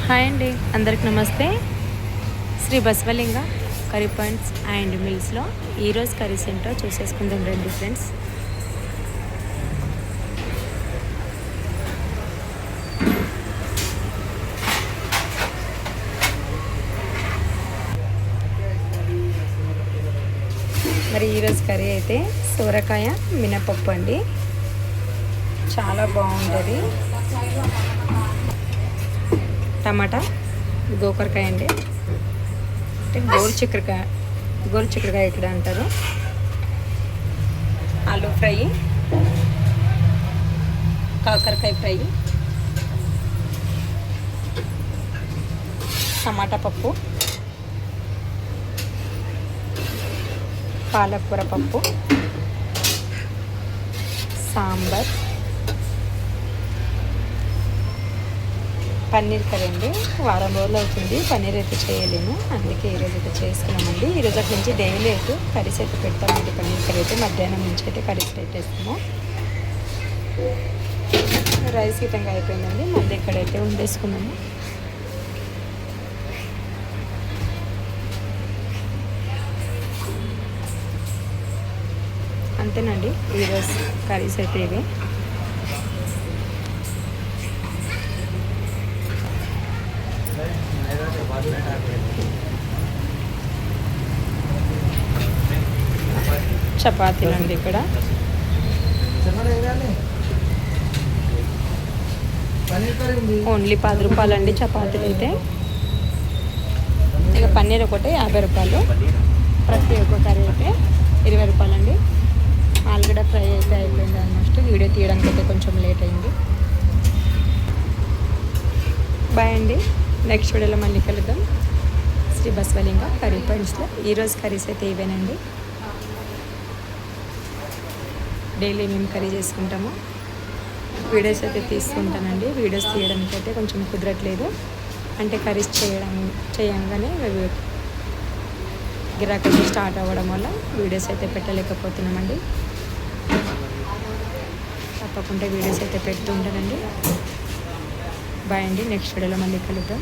Hi అండి, అందరికి నమస్తే. Shri Basavalinga curry points and మిల్స్లో ఈరోజు కర్రీస్ ఏంటో చూసేసుకుందాం రండి ఫ్రెండ్స్. మరి ఈరోజు కర్రీ అయితే సోరకాయ మినపప్పు అండి, చాలా బాగుంటుంది. టమాటా గోకరకాయ అండి, అంటే గోరు చిక్కుడుకాయ ఇక్కడ అంటారు. ఆలూ ఫ్రై, కాకరకాయ ఫ్రై, టమాటా పప్పు, పాలకూర పప్పు, సాంబార్, పన్నీర్ కర్రీ అండి. వారం రోజులు అవుతుంది పన్నీర్ అయితే చేయలేము, అందుకే ఈరోజు అయితే చేసుకున్నామండి. ఈరోజు అటు నుంచి డైలీ అయితే కర్రీస్ అయితే పెడతామండి. పన్నీర్ కర్రీ అయితే మధ్యాహ్నం నుంచి అయితే కర్రీస్ పెట్టేస్తాము. రైస్ గిట్టంగా అయిపోయిందండి, మళ్ళీ ఇక్కడైతే వండేసుకున్నాము. అంతేనండి, ఈరోజు కర్రీస్ అయితే ఇవే. చపాతీలు అండి, ఇక్కడ ఓన్లీ 10 రూపాయలు అండి చపాతీలు అయితే. ఇక పన్నీర్ ఒకటి 50 రూపాయలు, ప్రతి ఒక్క కర్రీ అయితే 20 రూపాయలు అండి. ఆలుగడ్డ ఫ్రై అయితే అయిపోయింది ఆల్మోస్ట్. వీడియో తీయడానికి అయితే కొంచెం లేట్ అయింది. బాయ్ అండి, నెక్స్ట్ వీడియోలో మళ్ళీ కలుద్దాం. శ్రీ బసవలింగ కర్రీ పాయింట్స్లో ఈరోజు కర్రీస్ అయితే ఇవేనండి. డైలీ మేము కర్రీ చేసుకుంటాము, వీడియోస్ అయితే తీసుకుంటానండి. వీడియోస్ తీయడానికి అయితే కొంచెం కుదరట్లేదు, అంటే కర్రీస్ చేయంగానే గిరాకీ స్టార్ట్ అవ్వడం వల్ల వీడియోస్ అయితే పెట్టలేకపోతున్నామండి. తప్పకుండా వీడియోస్ అయితే పెడుతూ ఉంటానండి. బాయ్ అండి, నెక్స్ట్ వీడియోలో మళ్ళీ కలుద్దాం.